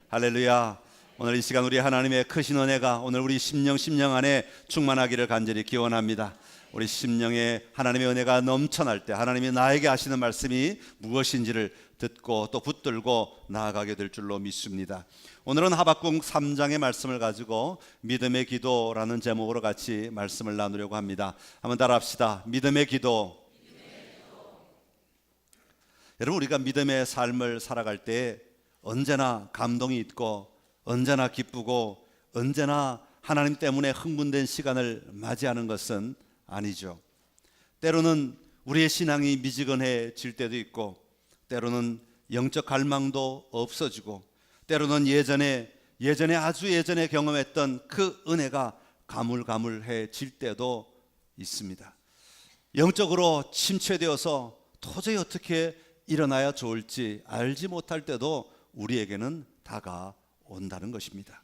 할렐루야. 오늘 이 시간 우리 하나님의 크신 은혜가 오늘 우리 심령 안에 충만하기를 간절히 기원합니다. 우리 심령에 하나님의 은혜가 넘쳐날 때 하나님이 나에게 하시는 말씀이 무엇인지를 듣고 또 붙들고 나아가게 될 줄로 믿습니다. 오늘은 하박국 3장의 말씀을 가지고 믿음의 기도라는 제목으로 같이 말씀을 나누려고 합니다. 한번 따라합시다. 믿음의 기도. 여러분, 우리가 믿음의 삶을 살아갈 때 언제나 감동이 있고 언제나 기쁘고 언제나 하나님 때문에 흥분된 시간을 맞이하는 것은 아니죠. 때로는 우리의 신앙이 미지근해질 때도 있고 때로는 영적 갈망도 없어지고 때로는 예전에 아주 예전에 경험했던 그 은혜가 가물가물해질 때도 있습니다. 영적으로 침체되어서 도저히 어떻게 일어나야 좋을지 알지 못할 때도 우리에게는 다가온다는 것입니다.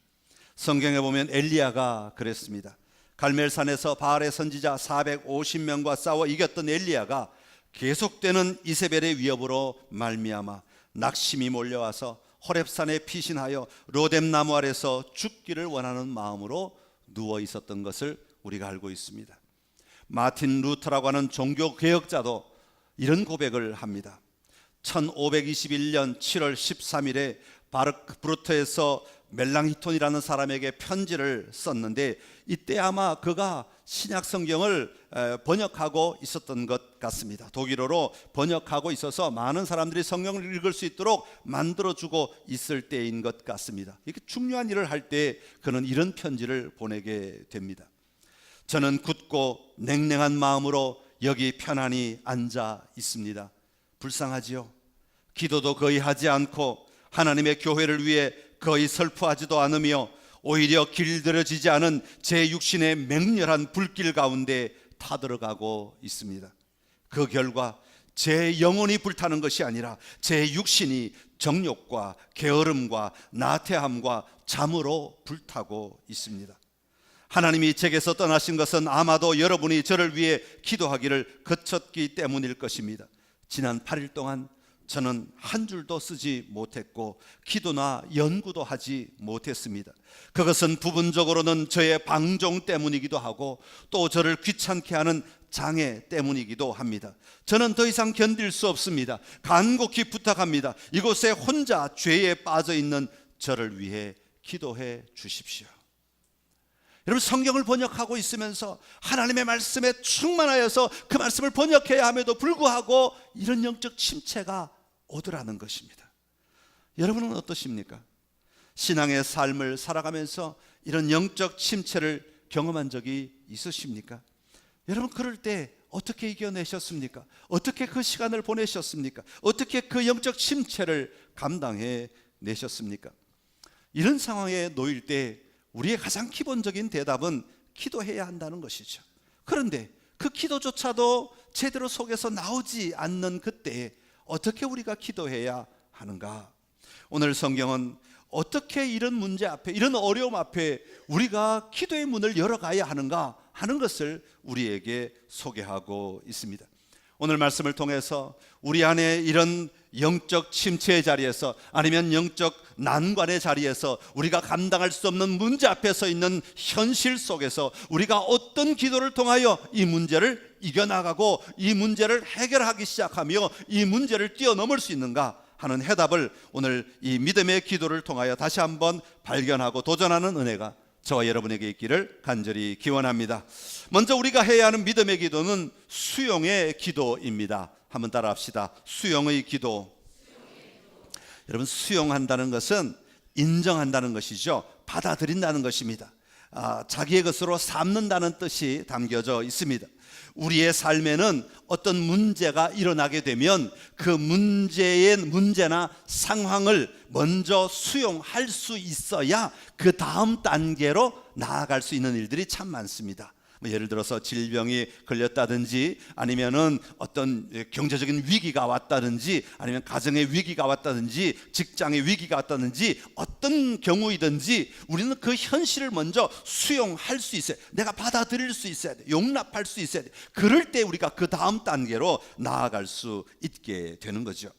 성경에 보면 엘리야가 그랬습니다. 갈멜산에서 바알의 선지자 450명과 싸워 이겼던 엘리야가 계속되는 이세벨의 위협으로 말미암아 낙심이 몰려와서 호렙산에 피신하여 로뎀나무 아래서 죽기를 원하는 마음으로 누워 있었던 것을 우리가 알고 있습니다. 마틴 루터라고 하는 종교개혁자도 이런 고백을 합니다. 1521년 7월 13일에 바르크부르트에서 멜랑히톤이라는 사람에게 편지를 썼는데 이때 아마 그가 신약 성경을 번역하고 있었던 것 같습니다. 독일어로 번역하고 있어서 많은 사람들이 성경을 읽을 수 있도록 만들어주고 있을 때인 것 같습니다. 이렇게 중요한 일을 할 때 그는 이런 편지를 보내게 됩니다. 저는 굳고 냉랭한 마음으로 여기 편안히 앉아 있습니다. 불쌍하지요? 기도도 거의 하지 않고 하나님의 교회를 위해 거의 슬퍼하지도 않으며 오히려 길들여지지 않은 제 육신의 맹렬한 불길 가운데 타들어가고 있습니다. 그 결과 제 영혼이 불타는 것이 아니라 제 육신이 정욕과 게으름과 나태함과 잠으로 불타고 있습니다. 하나님이 제게서 떠나신 것은 아마도 여러분이 저를 위해 기도하기를 거쳤기 때문일 것입니다. 지난 8일 동안 저는 한 줄도 쓰지 못했고 기도나 연구도 하지 못했습니다. 그것은 부분적으로는 저의 방종 때문이기도 하고 또 저를 귀찮게 하는 장애 때문이기도 합니다. 저는 더 이상 견딜 수 없습니다. 간곡히 부탁합니다. 이곳에 혼자 죄에 빠져 있는 저를 위해 기도해 주십시오. 여러분, 성경을 번역하고 있으면서 하나님의 말씀에 충만하여서 그 말씀을 번역해야 함에도 불구하고 이런 영적 침체가 오더라는 것입니다. 여러분은 어떠십니까? 신앙의 삶을 살아가면서 이런 영적 침체를 경험한 적이 있으십니까? 여러분, 그럴 때 어떻게 이겨내셨습니까? 어떻게 그 시간을 보내셨습니까? 어떻게 그 영적 침체를 감당해 내셨습니까? 이런 상황에 놓일 때 우리의 가장 기본적인 대답은 기도해야 한다는 것이죠. 그런데 그 기도조차도 제대로 속에서 나오지 않는 그때에 어떻게 우리가 기도해야 하는가? 오늘 성경은 어떻게 이런 문제 앞에, 이런 어려움 앞에 우리가 기도의 문을 열어가야 하는가 하는 것을 우리에게 소개하고 있습니다. 오늘 말씀을 통해서 우리 안에 이런 영적 침체의 자리에서 아니면 영적 난관의 자리에서 우리가 감당할 수 없는 문제 앞에 서 있는 현실 속에서 우리가 어떤 기도를 통하여 이 문제를 이겨나가고 이 문제를 해결하기 시작하며 이 문제를 뛰어넘을 수 있는가 하는 해답을 오늘 이 믿음의 기도를 통하여 다시 한번 발견하고 도전하는 은혜가 저와 여러분에게 있기를 간절히 기원합니다. 먼저 우리가 해야 하는 믿음의 기도는 수용의 기도입니다. 한번 따라합시다. 수용의 기도. 여러분, 수용한다는 것은 인정한다는 것이죠. 받아들인다는 것입니다. 자기의 것으로 삼는다는 뜻이 담겨져 있습니다. 우리의 삶에는 어떤 문제가 일어나게 되면 그 문제나 상황을 먼저 수용할 수 있어야 그 다음 단계로 나아갈 수 있는 일들이 참 많습니다. 예를 들어서 질병이 걸렸다든지 아니면은 어떤 경제적인 위기가 왔다든지 아니면 가정의 위기가 왔다든지 직장의 위기가 왔다든지 어떤 경우이든지 우리는 그 현실을 먼저 수용할 수 있어야 돼. 내가 받아들일 수 있어야 돼. 용납할 수 있어야 돼. 그럴 때 우리가 그 다음 단계로 나아갈 수 있게 되는 거죠.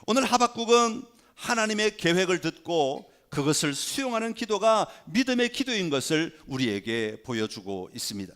오늘 하박국은 하나님의 계획을 듣고 그것을 수용하는 기도가 믿음의 기도인 것을 우리에게 보여주고 있습니다.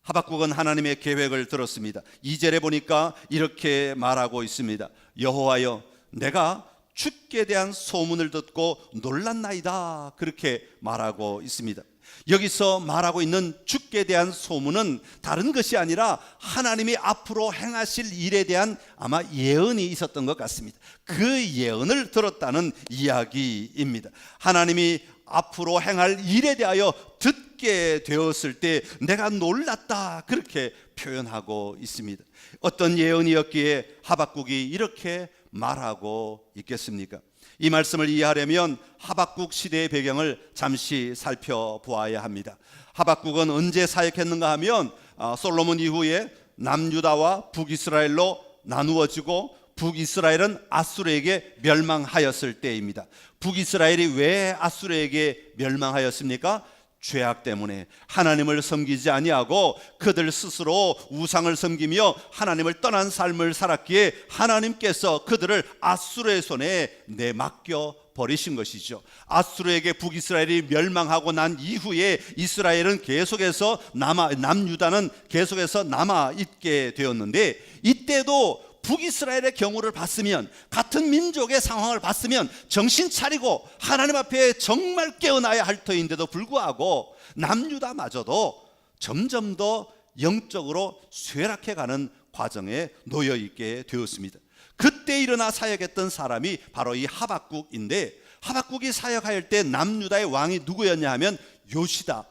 하박국은 하나님의 계획을 들었습니다. 2절에 보니까 이렇게 말하고 있습니다. 여호와여, 내가 주께 대한 소문을 듣고 놀랐나이다. 그렇게 말하고 있습니다. 여기서 말하고 있는 주께 대한 소문은 다른 것이 아니라 하나님이 앞으로 행하실 일에 대한 아마 예언이 있었던 것 같습니다. 그 예언을 들었다는 이야기입니다. 하나님이 앞으로 행할 일에 대하여 듣게 되었을 때 내가 놀랐다, 그렇게 표현하고 있습니다. 어떤 예언이었기에 하박국이 이렇게 말하고 있겠습니까? 이 말씀을 이해하려면 하박국 시대의 배경을 잠시 살펴보아야 합니다. 하박국은 언제 사역했는가 하면 솔로몬 이후에 남유다와 북이스라엘로 나누어지고 북이스라엘은 아수르에게 멸망하였을 때입니다. 북이스라엘이 왜 아수르에게 멸망하였습니까? 죄악 때문에 하나님을 섬기지 아니하고 그들 스스로 우상을 섬기며 하나님을 떠난 삶을 살았기에 하나님께서 그들을 아수르의 손에 내맡겨 버리신 것이죠. 아수르에게 북이스라엘이 멸망하고 난 이후에 이스라엘은 계속해서 남유다는 계속해서 남아 있게 되었는데, 이때도 북이스라엘의 경우를 봤으면, 같은 민족의 상황을 봤으면 정신 차리고 하나님 앞에 정말 깨어나야 할 터인데도 불구하고 남유다마저도 점점 더 영적으로 쇠락해가는 과정에 놓여 있게 되었습니다. 그때 일어나 사역했던 사람이 바로 이 하박국인데, 하박국이 사역할 때 남유다의 왕이 누구였냐 하면 요시야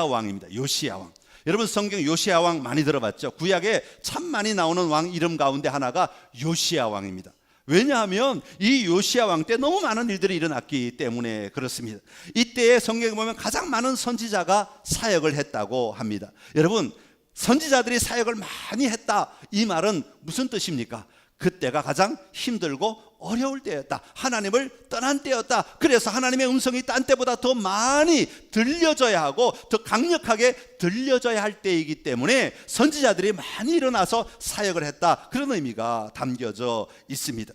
왕입니다. 요시야 왕. 여러분, 성경 요시야 왕 많이 들어봤죠? 구약에 참 많이 나오는 왕 이름 가운데 하나가 요시야 왕입니다. 왜냐하면 이 요시야 왕 때 너무 많은 일들이 일어났기 때문에 그렇습니다. 이때에 성경에 보면 가장 많은 선지자가 사역을 했다고 합니다. 여러분, 선지자들이 사역을 많이 했다, 이 말은 무슨 뜻입니까? 그때가 가장 힘들고 어려울 때였다. 하나님을 떠난 때였다. 그래서 하나님의 음성이 딴 때보다 더 많이 들려져야 하고 더 강력하게 들려져야 할 때이기 때문에 선지자들이 많이 일어나서 사역을 했다, 그런 의미가 담겨져 있습니다.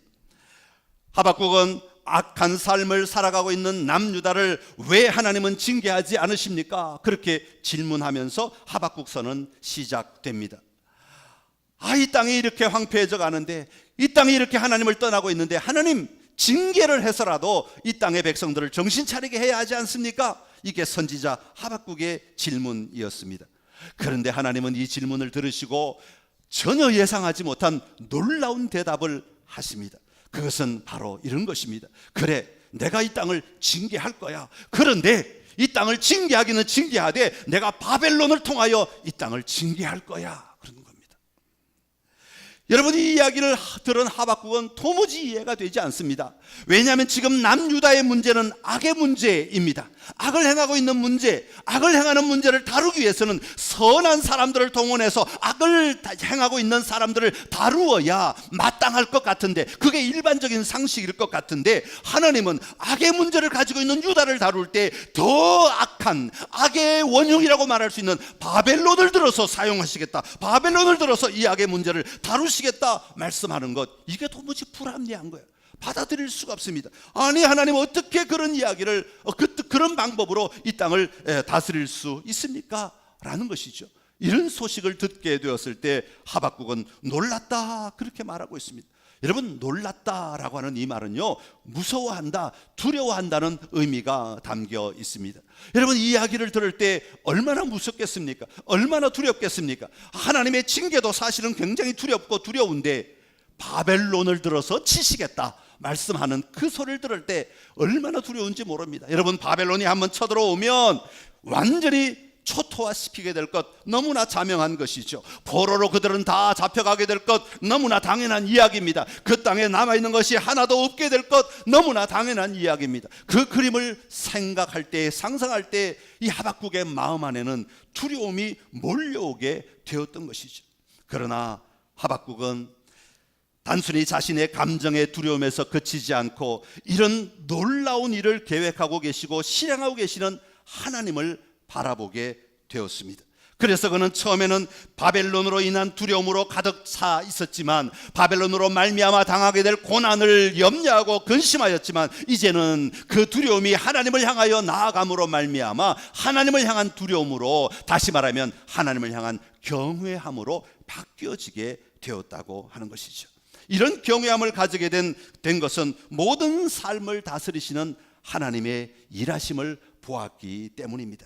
하박국은 악한 삶을 살아가고 있는 남유다를 왜 하나님은 징계하지 않으십니까? 그렇게 질문하면서 하박국서는 시작됩니다. 이 땅이 이렇게 황폐해져 가는데, 이 땅이 이렇게 하나님을 떠나고 있는데 하나님 징계를 해서라도 이 땅의 백성들을 정신 차리게 해야 하지 않습니까? 이게 선지자 하박국의 질문이었습니다. 그런데 하나님은 이 질문을 들으시고 전혀 예상하지 못한 놀라운 대답을 하십니다. 그것은 바로 이런 것입니다. 그래, 내가 이 땅을 징계할 거야. 그런데 이 땅을 징계하기는 징계하되 내가 바벨론을 통하여 이 땅을 징계할 거야. 여러분, 이 이야기를 들은 하박국은 도무지 이해가 되지 않습니다. 왜냐하면 지금 남유다의 문제는 악의 문제입니다. 악을 행하고 있는 문제, 악을 행하는 문제를 다루기 위해서는 선한 사람들을 동원해서 악을 행하고 있는 사람들을 다루어야 마땅할 것 같은데, 그게 일반적인 상식일 것 같은데, 하나님은 악의 문제를 가지고 있는 유다를 다룰 때 더 악한 악의 원흉이라고 말할 수 있는 바벨론을 들어서 사용하시겠다, 바벨론을 들어서 이 악의 문제를 다루시겠다 말씀하는 것, 이게 도무지 불합리한 거예요. 받아들일 수가 없습니다. 아니, 하나님 어떻게 그런 이야기를 그런 방법으로 이 땅을 다스릴 수 있습니까? 라는 것이죠. 이런 소식을 듣게 되었을 때 하박국은 놀랐다, 그렇게 말하고 있습니다. 여러분, 놀랐다라고 하는 이 말은요, 무서워한다, 두려워한다는 의미가 담겨 있습니다. 여러분, 이 이야기를 들을 때 얼마나 무섭겠습니까? 얼마나 두렵겠습니까? 하나님의 징계도 사실은 굉장히 두렵고 두려운데 바벨론을 들어서 치시겠다 말씀하는 그 소리를 들을 때 얼마나 두려운지 모릅니다. 여러분, 바벨론이 한번 쳐들어오면 완전히 초토화시키게 될 것, 너무나 자명한 것이죠. 포로로 그들은 다 잡혀가게 될 것, 너무나 당연한 이야기입니다. 그 땅에 남아있는 것이 하나도 없게 될 것, 너무나 당연한 이야기입니다. 그 그림을 생각할 때, 상상할 때 이 하박국의 마음 안에는 두려움이 몰려오게 되었던 것이죠. 그러나 하박국은 단순히 자신의 감정의 두려움에서 그치지 않고 이런 놀라운 일을 계획하고 계시고 실행하고 계시는 하나님을 바라보게 되었습니다. 그래서 그는 처음에는 바벨론으로 인한 두려움으로 가득 차 있었지만, 바벨론으로 말미암아 당하게 될 고난을 염려하고 근심하였지만, 이제는 그 두려움이 하나님을 향하여 나아감으로 말미암아 하나님을 향한 두려움으로, 다시 말하면 하나님을 향한 경외함으로 바뀌어지게 되었다고 하는 것이죠. 이런 경외함을 가지게 된 것은 모든 삶을 다스리시는 하나님의 일하심을 보았기 때문입니다.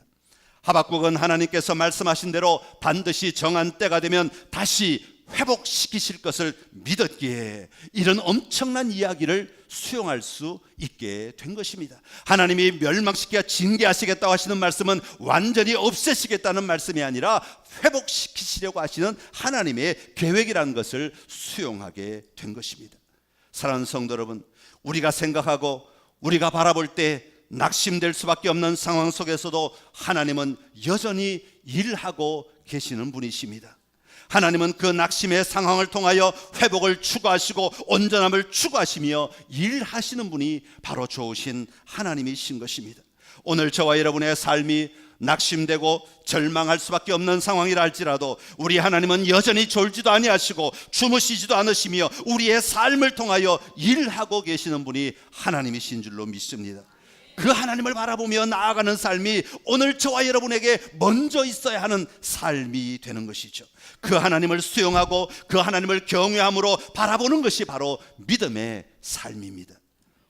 하박국은 하나님께서 말씀하신 대로 반드시 정한 때가 되면 다시 회복시키실 것을 믿었기에 이런 엄청난 이야기를 수용할 수 있게 된 것입니다. 하나님이 멸망시켜 징계하시겠다고 하시는 말씀은 완전히 없애시겠다는 말씀이 아니라 회복시키시려고 하시는 하나님의 계획이라는 것을 수용하게 된 것입니다. 사랑하는 성도 여러분, 우리가 생각하고 우리가 바라볼 때 낙심될 수밖에 없는 상황 속에서도 하나님은 여전히 일하고 계시는 분이십니다. 하나님은 그 낙심의 상황을 통하여 회복을 추구하시고 온전함을 추구하시며 일하시는 분이 바로 좋으신 하나님이신 것입니다. 오늘 저와 여러분의 삶이 낙심되고 절망할 수밖에 없는 상황이라 할지라도 우리 하나님은 여전히 졸지도 아니하시고 주무시지도 않으시며 우리의 삶을 통하여 일하고 계시는 분이 하나님이신 줄로 믿습니다. 그 하나님을 바라보며 나아가는 삶이 오늘 저와 여러분에게 먼저 있어야 하는 삶이 되는 것이죠. 그 하나님을 수용하고 그 하나님을 경외함으로 바라보는 것이 바로 믿음의 삶입니다.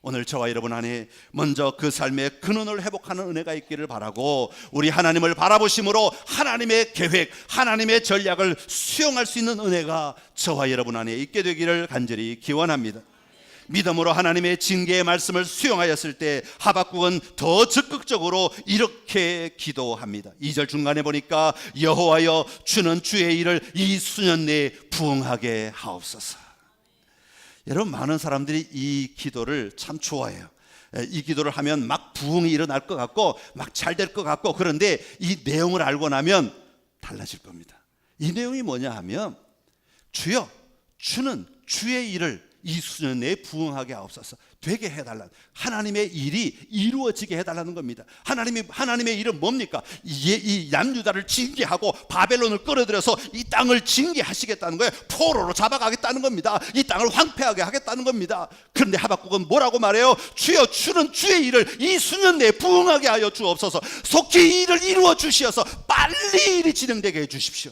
오늘 저와 여러분 안에 먼저 그 삶의 근원을 회복하는 은혜가 있기를 바라고, 우리 하나님을 바라보심으로 하나님의 계획, 하나님의 전략을 수용할 수 있는 은혜가 저와 여러분 안에 있게 되기를 간절히 기원합니다. 믿음으로 하나님의 징계의 말씀을 수용하였을 때 하박국은 더 적극적으로 이렇게 기도합니다. 2절 중간에 보니까 여호와여 주는 주의 일을 이 수년 내에 부응하게 하옵소서. 여러분, 많은 사람들이 이 기도를 참 좋아해요. 이 기도를 하면 막 부흥이 일어날 것 같고 막 잘 될 것 같고, 그런데 이 내용을 알고 나면 달라질 겁니다. 이 내용이 뭐냐 하면, 주여 주는 주의 일을 이 수년 내에 부응하게 하옵소서. 되게 해달라는, 하나님의 일이 이루어지게 해달라는 겁니다. 하나님의 일은 뭡니까? 이 남유다를 징계하고 바벨론을 끌어들여서 이 땅을 징계하시겠다는 거예요. 포로로 잡아가겠다는 겁니다. 이 땅을 황폐하게 하겠다는 겁니다. 그런데 하박국은 뭐라고 말해요? 주여 주는 주의 일을 이 수년 내에 부응하게 하여 주옵소서. 속히 이 일을 이루어 주시어서 빨리 일이 진행되게 해 주십시오.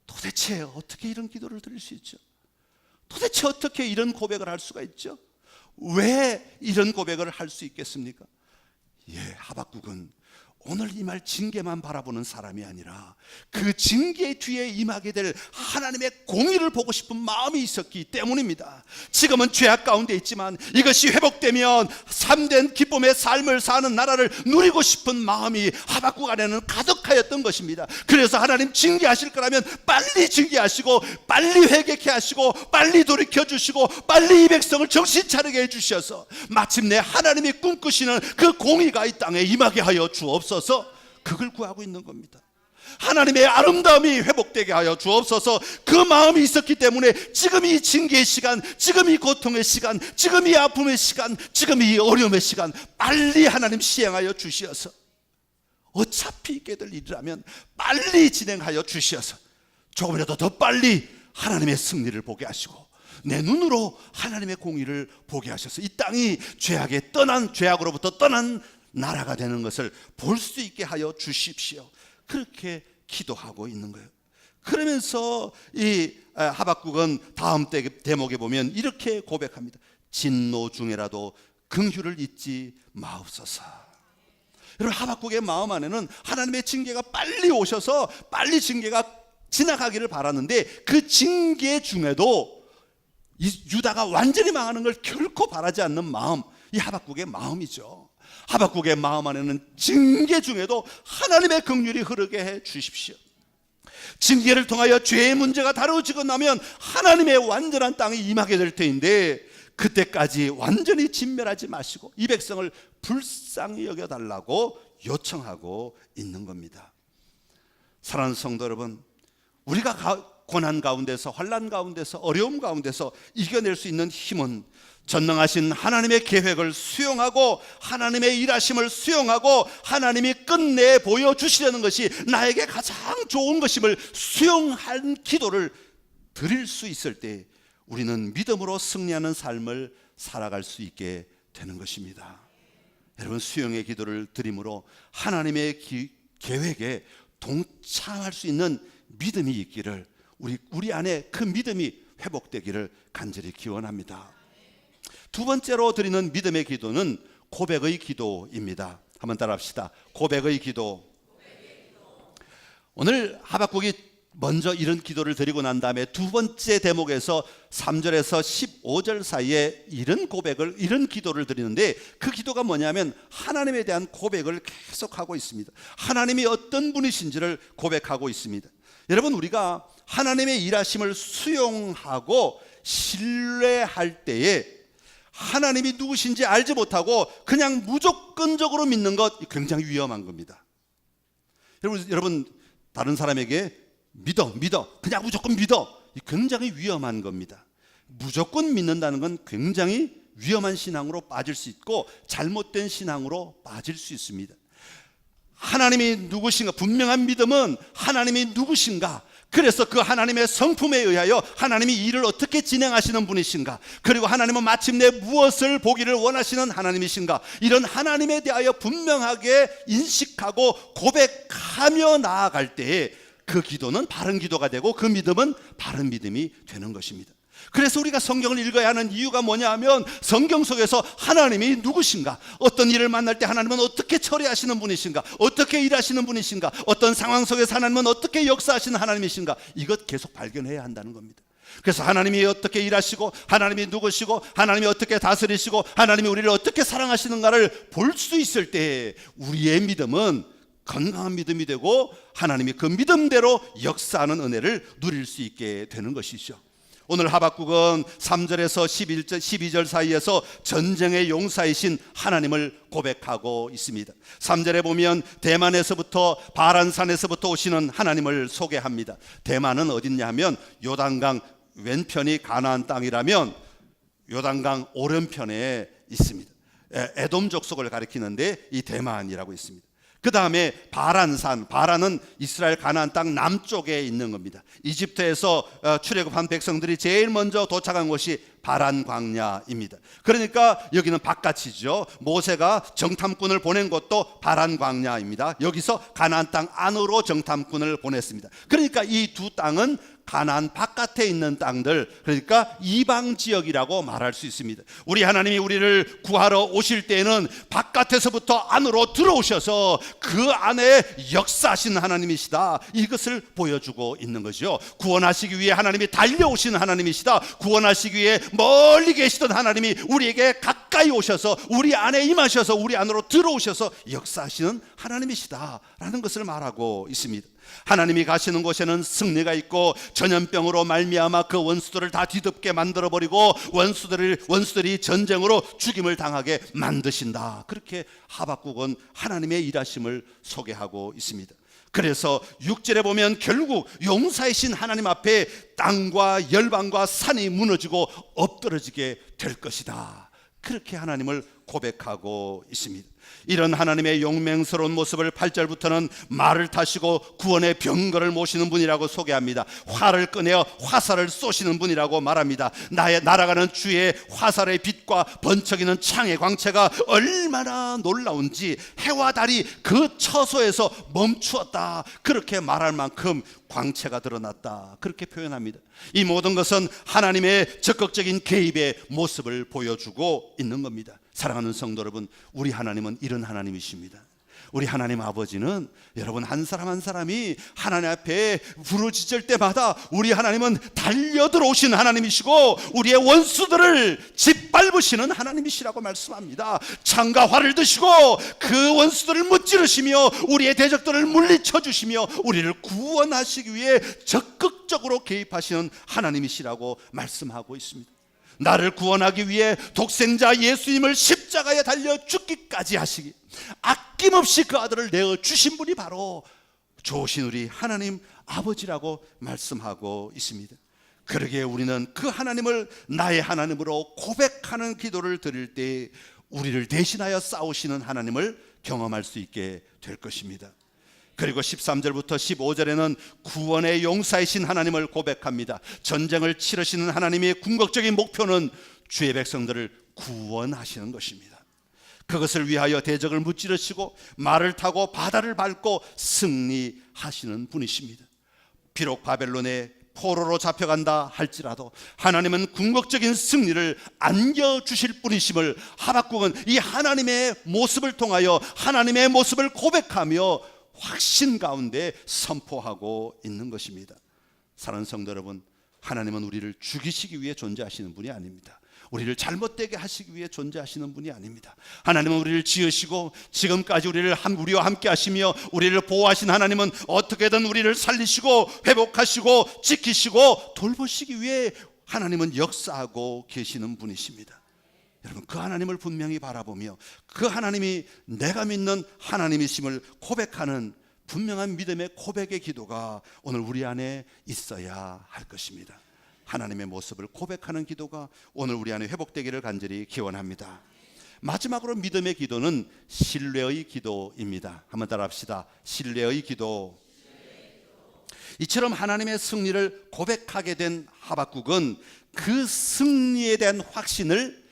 도대체 어떻게 이런 기도를 드릴 수 있죠? 도대체 어떻게 이런 고백을 할 수가 있죠? 왜 이런 고백을 할 수 있겠습니까? 하박국은 오늘 이 말 징계만 바라보는 사람이 아니라 그 징계 뒤에 임하게 될 하나님의 공의를 보고 싶은 마음이 있었기 때문입니다. 지금은 죄악 가운데 있지만 이것이 회복되면 참된 기쁨의 삶을 사는 나라를 누리고 싶은 마음이 하박국 안에는 가득하였던 것입니다. 그래서 하나님 징계하실 거라면 빨리 징계하시고 빨리 회개케 하시고 빨리 돌이켜 주시고 빨리 이 백성을 정신 차리게 해주셔서 마침내 하나님이 꿈꾸시는 그 공의가 이 땅에 임하게 하여 주옵소서. 그걸 구하고 있는 겁니다. 하나님의 아름다움이 회복되게 하여 주옵소서. 그 마음이 있었기 때문에 지금 이 징계의 시간, 지금 이 고통의 시간, 지금 이 아픔의 시간, 지금 이 어려움의 시간 빨리 하나님 시행하여 주시어서, 어차피 있게 될 일이라면 빨리 진행하여 주시어서 조금이라도 더 빨리 하나님의 승리를 보게 하시고 내 눈으로 하나님의 공의를 보게 하셔서 이 땅이 죄악으로부터 떠난 나라가 되는 것을 볼 수 있게 하여 주십시오. 그렇게 기도하고 있는 거예요. 그러면서 이 하박국은 다음 대목에 보면 이렇게 고백합니다. 진노 중에라도 긍휼을 잊지 마옵소서. 여러분, 하박국의 마음 안에는 하나님의 징계가 빨리 오셔서 빨리 징계가 지나가기를 바라는데, 그 징계 중에도 이 유다가 완전히 망하는 걸 결코 바라지 않는 마음, 이 하박국의 마음이죠. 하박국의 마음 안에는 징계 중에도 하나님의 긍휼이 흐르게 해 주십시오. 징계를 통하여 죄의 문제가 다루어지고 나면 하나님의 완전한 땅이 임하게 될 터인데, 그때까지 완전히 진멸하지 마시고 이 백성을 불쌍히 여겨달라고 요청하고 있는 겁니다. 사랑하는 성도 여러분, 우리가 고난 가운데서, 환난 가운데서, 어려움 가운데서 이겨낼 수 있는 힘은 전능하신 하나님의 계획을 수용하고 하나님의 일하심을 수용하고 하나님이 끝내 보여주시려는 것이 나에게 가장 좋은 것임을 수용한 기도를 드릴 수 있을 때 우리는 믿음으로 승리하는 삶을 살아갈 수 있게 되는 것입니다. 여러분, 수용의 기도를 드림으로 하나님의 계획에 동참할 수 있는 믿음이 있기를, 우리 안에 그 믿음이 회복되기를 간절히 기원합니다. 두 번째로 드리는 믿음의 기도는 고백의 기도입니다. 한번 따라합시다. 고백의 기도. 오늘 하박국이 먼저 이런 기도를 드리고 난 다음에 두 번째 대목에서 3절에서 15절 사이에 이런 기도를 드리는데, 그 기도가 뭐냐면 하나님에 대한 고백을 계속하고 있습니다. 하나님이 어떤 분이신지를 고백하고 있습니다. 여러분, 우리가 하나님의 일하심을 수용하고 신뢰할 때에 하나님이 누구신지 알지 못하고 그냥 무조건적으로 믿는 것, 굉장히 위험한 겁니다. 여러분 다른 사람에게 믿어 그냥 무조건 믿어, 굉장히 위험한 겁니다. 무조건 믿는다는 건 굉장히 위험한 신앙으로 빠질 수 있고 잘못된 신앙으로 빠질 수 있습니다. 하나님이 누구신가, 분명한 믿음은 하나님이 누구신가, 그래서 그 하나님의 성품에 의하여 하나님이 일을 어떻게 진행하시는 분이신가, 그리고 하나님은 마침내 무엇을 보기를 원하시는 하나님이신가, 이런 하나님에 대하여 분명하게 인식하고 고백하며 나아갈 때에 그 기도는 바른 기도가 되고 그 믿음은 바른 믿음이 되는 것입니다. 그래서 우리가 성경을 읽어야 하는 이유가 뭐냐 하면, 성경 속에서 하나님이 누구신가, 어떤 일을 만날 때 하나님은 어떻게 처리하시는 분이신가, 어떻게 일하시는 분이신가, 어떤 상황 속에서 하나님은 어떻게 역사하시는 하나님이신가, 이것 계속 발견해야 한다는 겁니다. 그래서 하나님이 어떻게 일하시고, 하나님이 누구시고, 하나님이 어떻게 다스리시고, 하나님이 우리를 어떻게 사랑하시는가를 볼 수 있을 때 우리의 믿음은 건강한 믿음이 되고 하나님이 그 믿음대로 역사하는 은혜를 누릴 수 있게 되는 것이죠. 오늘 하박국은 3절에서 12절 사이에서 전쟁의 용사이신 하나님을 고백하고 있습니다. 3절에 보면 대만에서부터, 바란산에서부터 오시는 하나님을 소개합니다. 대만은 어딨냐 하면 요단강 왼편이 가나안 땅이라면 요단강 오른편에 있습니다. 에돔 족속을 가리키는데 이 대만이라고 있습니다. 그 다음에 바란산, 바란은 이스라엘 가나안 땅 남쪽에 있는 겁니다. 이집트에서 출애굽한 백성들이 제일 먼저 도착한 곳이 바란 광야입니다. 그러니까 여기는 바깥이죠. 모세가 정탐꾼을 보낸 곳도 바란 광야입니다. 여기서 가나안 땅 안으로 정탐꾼을 보냈습니다. 그러니까 이 두 땅은 가나안 바깥에 있는 땅들, 그러니까 이방 지역이라고 말할 수 있습니다. 우리 하나님이 우리를 구하러 오실 때에는 바깥에서부터 안으로 들어오셔서 그 안에 역사하신 하나님이시다, 이것을 보여주고 있는 거죠. 구원하시기 위해 하나님이 달려오신 하나님이시다, 구원하시기 위해 멀리 계시던 하나님이 우리에게 가까이 오셔서 우리 안에 임하셔서 우리 안으로 들어오셔서 역사하시는 하나님이시다 라는 것을 말하고 있습니다. 하나님이 가시는 곳에는 승리가 있고 전염병으로 말미암아 그 원수들을 다 뒤덮게 만들어버리고 원수들이 전쟁으로 죽임을 당하게 만드신다, 그렇게 하박국은 하나님의 일하심을 소개하고 있습니다. 그래서 6절에 보면 결국 용사이신 하나님 앞에 땅과 열방과 산이 무너지고 엎드러지게 될 것이다, 그렇게 하나님을 고백하고 있습니다. 이런 하나님의 용맹스러운 모습을 8절부터는 말을 타시고 구원의 병거를 모시는 분이라고 소개합니다. 활을 꺼내어 화살을 쏘시는 분이라고 말합니다. 날아가는 주의 화살의 빛과 번쩍이는 창의 광채가 얼마나 놀라운지 해와 달이 그 처소에서 멈추었다, 그렇게 말할 만큼 광채가 드러났다, 그렇게 표현합니다. 이 모든 것은 하나님의 적극적인 개입의 모습을 보여주고 있는 겁니다. 사랑하는 성도 여러분, 우리 하나님은 이런 하나님이십니다. 우리 하나님 아버지는 여러분 한 사람 한 사람이 하나님 앞에 부르짖을 때마다 우리 하나님은 달려들어오신 하나님이시고 우리의 원수들을 짓밟으시는 하나님이시라고 말씀합니다. 창과 활을 드시고 그 원수들을 무찌르시며 우리의 대적들을 물리쳐 주시며 우리를 구원하시기 위해 적극적으로 개입하시는 하나님이시라고 말씀하고 있습니다. 나를 구원하기 위해 독생자 예수님을 십자가에 달려 죽기까지 하시기, 아낌없이 그 아들을 내어 주신 분이 바로 좋으신 우리 하나님 아버지라고 말씀하고 있습니다. 그러기에 우리는 그 하나님을 나의 하나님으로 고백하는 기도를 드릴 때 우리를 대신하여 싸우시는 하나님을 경험할 수 있게 될 것입니다. 그리고 13절부터 15절에는 구원의 용사이신 하나님을 고백합니다. 전쟁을 치르시는 하나님의 궁극적인 목표는 주의 백성들을 구원하시는 것입니다. 그것을 위하여 대적을 무찌르시고 말을 타고 바다를 밟고 승리하시는 분이십니다. 비록 바벨론의 포로로 잡혀간다 할지라도 하나님은 궁극적인 승리를 안겨주실 분이심을 하박국은 이 하나님의 모습을 통하여 하나님의 모습을 고백하며 확신 가운데 선포하고 있는 것입니다. 사랑하는 성도 여러분, 하나님은 우리를 죽이시기 위해 존재하시는 분이 아닙니다. 우리를 잘못되게 하시기 위해 존재하시는 분이 아닙니다. 하나님은 우리를 지으시고 지금까지 우리와 함께 하시며 우리를 보호하신 하나님은 어떻게든 우리를 살리시고 회복하시고 지키시고 돌보시기 위해 하나님은 역사하고 계시는 분이십니다. 여러분, 그 하나님을 분명히 바라보며 그 하나님이 내가 믿는 하나님이심을 고백하는 분명한 믿음의 고백의 기도가 오늘 우리 안에 있어야 할 것입니다. 하나님의 모습을 고백하는 기도가 오늘 우리 안에 회복되기를 간절히 기원합니다. 마지막으로 믿음의 기도는 신뢰의 기도입니다. 한번 따라합시다. 신뢰의 기도. 이처럼 하나님의 승리를 고백하게 된 하박국은 그 승리에 대한 확신을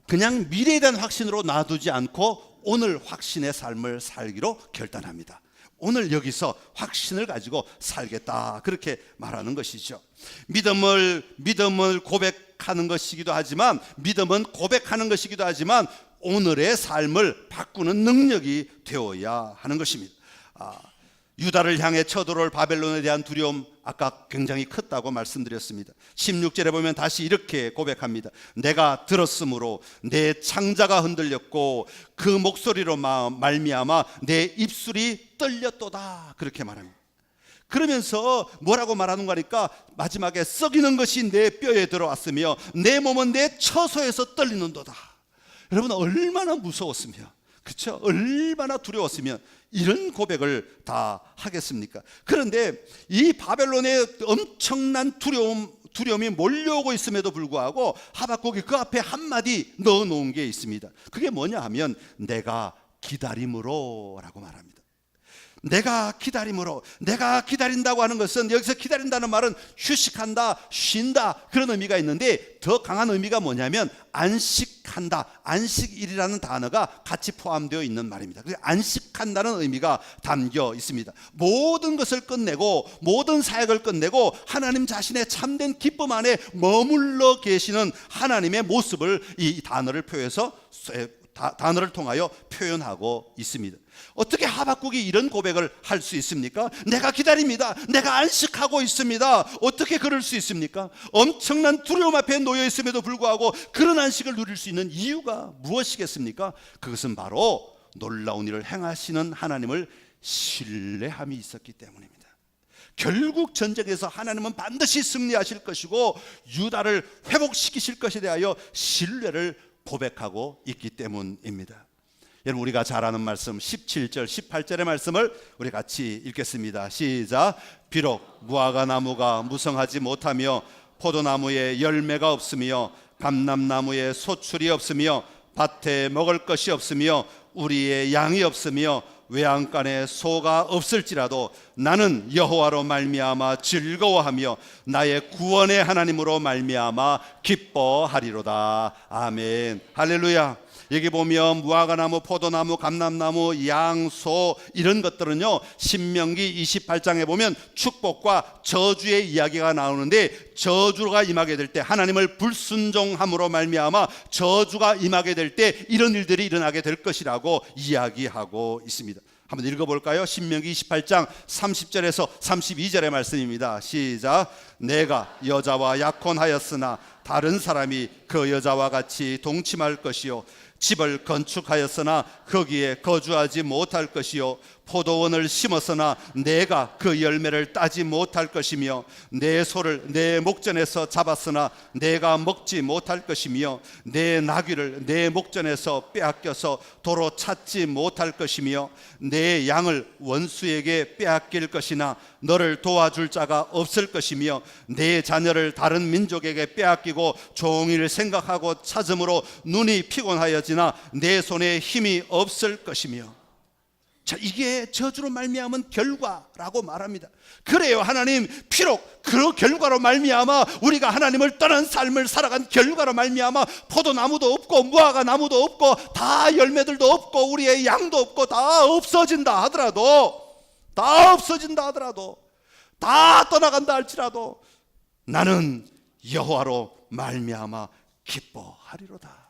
그냥 미래에 대한 확신으로 놔두지 않고 오늘 확신의 삶을 살기로 결단합니다. 오늘 여기서 확신을 가지고 살겠다, 그렇게 말하는 것이죠. 믿음을 고백하는 것이기도 하지만, 믿음은 고백하는 것이기도 하지만 오늘의 삶을 바꾸는 능력이 되어야 하는 것입니다. 유다를 향해 쳐들어올 바벨론에 대한 두려움, 아까 굉장히 컸다고 말씀드렸습니다. 16절에 보면 다시 이렇게 고백합니다. 내가 들었으므로 내 창자가 흔들렸고 그 목소리로 말미암아 내 입술이 떨렸도다, 그렇게 말합니다. 그러면서 뭐라고 말하는 거니까 마지막에 썩이는 것이 내 뼈에 들어왔으며 내 몸은 내 처소에서 떨리는도다. 여러분, 얼마나 무서웠으며, 그렇죠? 얼마나 두려웠으면 이런 고백을 다 하겠습니까? 그런데 이 바벨론의 엄청난 두려움이 몰려오고 있음에도 불구하고 하박국이 그 앞에 한마디 넣어놓은 게 있습니다. 그게 뭐냐 하면 내가 기다림으로 라고 말합니다. 내가 기다림으로, 내가 기다린다고 하는 것은, 여기서 기다린다는 말은 휴식한다, 쉰다, 그런 의미가 있는데 더 강한 의미가 뭐냐면 안식한다, 안식일이라는 단어가 같이 포함되어 있는 말입니다. 그래서 안식한다는 의미가 담겨 있습니다. 모든 것을 끝내고 모든 사역을 끝내고 하나님 자신의 참된 기쁨 안에 머물러 계시는 하나님의 모습을 이 단어를 통하여 표현하고 있습니다. 어떻게 하박국이 이런 고백을 할 수 있습니까? 내가 기다립니다. 내가 안식하고 있습니다. 어떻게 그럴 수 있습니까? 엄청난 두려움 앞에 놓여 있음에도 불구하고 그런 안식을 누릴 수 있는 이유가 무엇이겠습니까? 그것은 바로 놀라운 일을 행하시는 하나님을 신뢰함이 있었기 때문입니다. 결국 전쟁에서 하나님은 반드시 승리하실 것이고 유다를 회복시키실 것에 대하여 신뢰를 고백하고 있기 때문입니다. 여러분, 우리가 잘 아는 말씀 17절 18절의 말씀을 우리 같이 읽겠습니다. 시작. 비록 무화과 나무가 무성하지 못하며 포도나무에 열매가 없으며 감람나무에 소출이 없으며 밭에 먹을 것이 없으며 우리의 양이 없으며 외양간에 소가 없을지라도 나는 여호와로 말미암아 즐거워하며 나의 구원의 하나님으로 말미암아 기뻐하리로다. 아멘. 할렐루야. 여기 보면 무화과나무, 포도나무, 감람나무, 양, 소, 이런 것들은요 신명기 28장에 보면 축복과 저주의 이야기가 나오는데, 저주가 임하게 될 때, 하나님을 불순종함으로 말미암아 저주가 임하게 될 때 이런 일들이 일어나게 될 것이라고 이야기하고 있습니다. 한번 읽어볼까요? 신명기 28장 30절에서 32절의 말씀입니다. 시작. 내가 여자와 약혼하였으나 다른 사람이 그 여자와 같이 동침할 것이요 집을 건축하였으나 거기에 거주하지 못할 것이요 포도원을 심었으나 내가 그 열매를 따지 못할 것이며 내 소를 내 목전에서 잡았으나 내가 먹지 못할 것이며 내 나귀를 내 목전에서 빼앗겨서 도로 찾지 못할 것이며 내 양을 원수에게 빼앗길 것이나 너를 도와줄 자가 없을 것이며 내 자녀를 다른 민족에게 빼앗기고 종일 생각하고 찾음으로 눈이 피곤하여지나 내 손에 힘이 없을 것이며. 자, 이게 저주로 말미암은 결과라고 말합니다. 그래요, 하나님, 비록 그 결과로 말미암아 우리가 하나님을 떠난 삶을 살아간 결과로 말미암아 포도나무도 없고 무화과 나무도 없고 다 열매들도 없고 우리의 양도 없고 다 없어진다 하더라도 다 떠나간다 할지라도 나는 여호와로 말미암아 기뻐하리로다.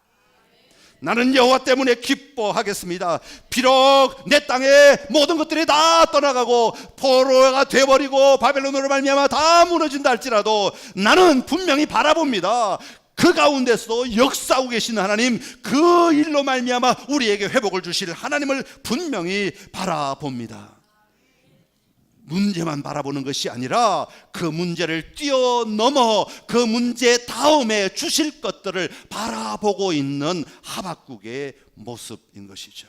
나는 여호와 때문에 기뻐하겠습니다. 비록 내 땅에 모든 것들이 다 떠나가고 포로가 돼버리고 바벨론으로 말미암아 다 무너진다 할지라도 나는 분명히 바라봅니다. 그 가운데서도 역사하고 계시는 하나님, 그 일로 말미암아 우리에게 회복을 주실 하나님을 분명히 바라봅니다. 문제만 바라보는 것이 아니라 그 문제를 뛰어넘어 그 문제 다음에 주실 것들을 바라보고 있는 하박국의 모습인 것이죠.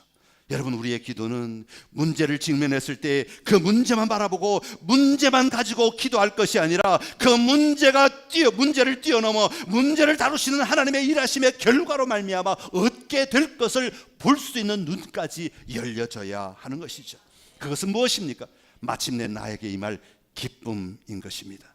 여러분, 우리의 기도는 문제를 직면했을 때 그 문제만 바라보고 문제만 가지고 기도할 것이 아니라 그 문제를 뛰어넘어 문제를 다루시는 하나님의 일하심의 결과로 말미암아 얻게 될 것을 볼 수 있는 눈까지 열려져야 하는 것이죠. 그것은 무엇입니까? 마침내 나에게 임할 기쁨인 것입니다.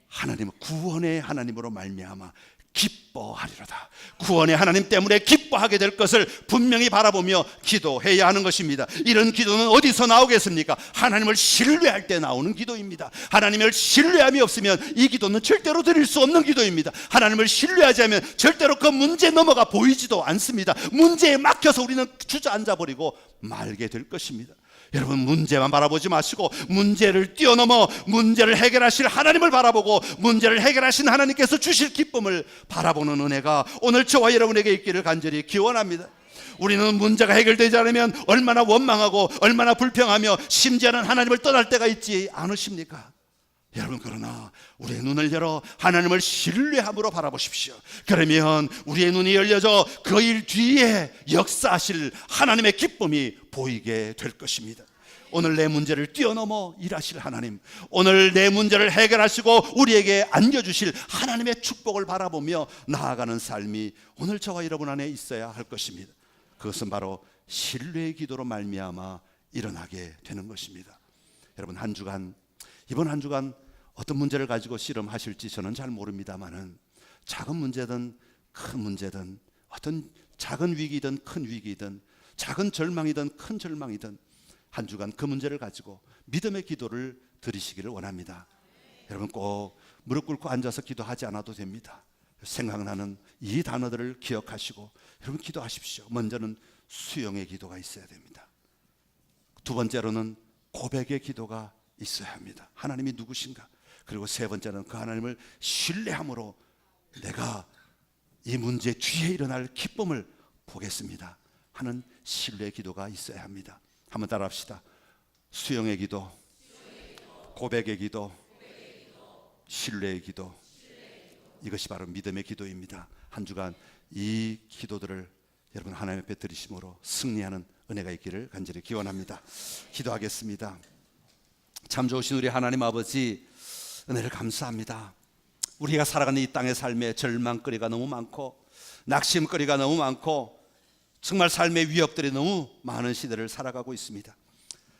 하나님은 구원의 하나님으로 말미암아 기뻐하리로다. 구원의 하나님 때문에 기뻐하게 될 것을 분명히 바라보며 기도해야 하는 것입니다. 이런 기도는 어디서 나오겠습니까? 하나님을 신뢰할 때 나오는 기도입니다. 하나님을 신뢰함이 없으면 이 기도는 절대로 드릴 수 없는 기도입니다. 하나님을 신뢰하지 않으면 절대로 그 문제 넘어가 보이지도 않습니다. 문제에 막혀서 우리는 주저앉아 버리고 말게 될 것입니다. 여러분, 문제만 바라보지 마시고 문제를 뛰어넘어 문제를 해결하실 하나님을 바라보고 문제를 해결하신 하나님께서 주실 기쁨을 바라보는 은혜가 오늘 저와 여러분에게 있기를 간절히 기원합니다. 우리는 문제가 해결되지 않으면 얼마나 원망하고 얼마나 불평하며 심지어는 하나님을 떠날 때가 있지 않으십니까? 여러분, 그러나 우리의 눈을 열어 하나님을 신뢰함으로 바라보십시오. 그러면 우리의 눈이 열려져 그 일 뒤에 역사하실 하나님의 기쁨이 보이게 될 것입니다. 오늘 내 문제를 뛰어넘어 일하실 하나님, 오늘 내 문제를 해결하시고 우리에게 안겨주실 하나님의 축복을 바라보며 나아가는 삶이 오늘 저와 여러분 안에 있어야 할 것입니다. 그것은 바로 신뢰의 기도로 말미암아 일어나게 되는 것입니다. 여러분, 이번 한 주간 어떤 문제를 가지고 씨름하실지 저는 잘 모릅니다만은 작은 문제든 큰 문제든 어떤 작은 위기든 큰 위기든 작은 절망이든 큰 절망이든 한 주간 그 문제를 가지고 믿음의 기도를 드리시기를 원합니다. 여러분, 꼭 무릎 꿇고 앉아서 기도하지 않아도 됩니다. 생각나는 이 단어들을 기억하시고 여러분 기도하십시오. 먼저는 수용의 기도가 있어야 됩니다. 두 번째로는 고백의 기도가 있어야 합니다. 하나님이 누구신가? 그리고 세 번째는 그 하나님을 신뢰함으로 내가 이 문제 뒤에 일어날 기쁨을 보겠습니다 하는 신뢰의 기도가 있어야 합니다. 한번 따라합시다. 수용의 기도, 고백의 기도, 신뢰의 기도. 이것이 바로 믿음의 기도입니다. 한 주간 이 기도들을 여러분 하나님 앞에 드리심으로 승리하는 은혜가 있기를 간절히 기원합니다. 기도하겠습니다. 참 좋으신 우리 하나님 아버지, 은혜를 감사합니다. 우리가 살아가는 이 땅의 삶에 절망거리가 너무 많고 낙심거리가 너무 많고 정말 삶의 위협들이 너무 많은 시대를 살아가고 있습니다.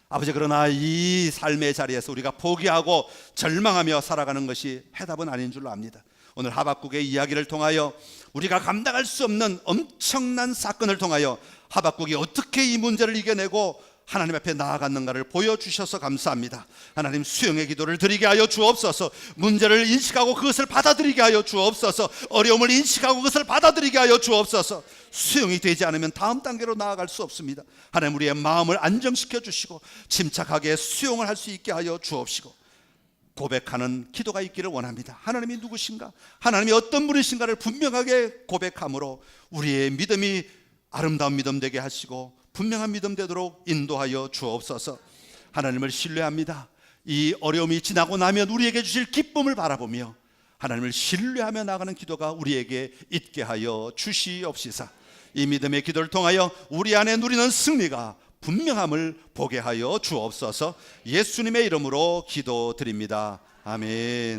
아버지, 그러나 이 삶의 자리에서 우리가 포기하고 절망하며 살아가는 것이 해답은 아닌 줄로 압니다. 오늘 하박국의 이야기를 통하여 우리가 감당할 수 없는 엄청난 사건을 통하여 하박국이 어떻게 이 문제를 이겨내고 하나님 앞에 나아갔는가를 보여주셔서 감사합니다. 하나님, 수용의 기도를 드리게 하여 주옵소서. 문제를 인식하고 그것을 받아들이게 하여 주옵소서. 어려움을 인식하고 그것을 받아들이게 하여 주옵소서. 수용이 되지 않으면 다음 단계로 나아갈 수 없습니다. 하나님, 우리의 마음을 안정시켜 주시고 침착하게 수용을 할 수 있게 하여 주옵시고 고백하는 기도가 있기를 원합니다. 하나님이 누구신가? 하나님이 어떤 분이신가를 분명하게 고백함으로 우리의 믿음이 아름다운 믿음 되게 하시고 분명한 믿음 되도록 인도하여 주옵소서. 하나님을 신뢰합니다. 이 어려움이 지나고 나면 우리에게 주실 기쁨을 바라보며 하나님을 신뢰하며 나가는 기도가 우리에게 있게 하여 주시옵시사. 이 믿음의 기도를 통하여 우리 안에 누리는 승리가 분명함을 보게 하여 주옵소서. 예수님의 이름으로 기도드립니다. 아멘.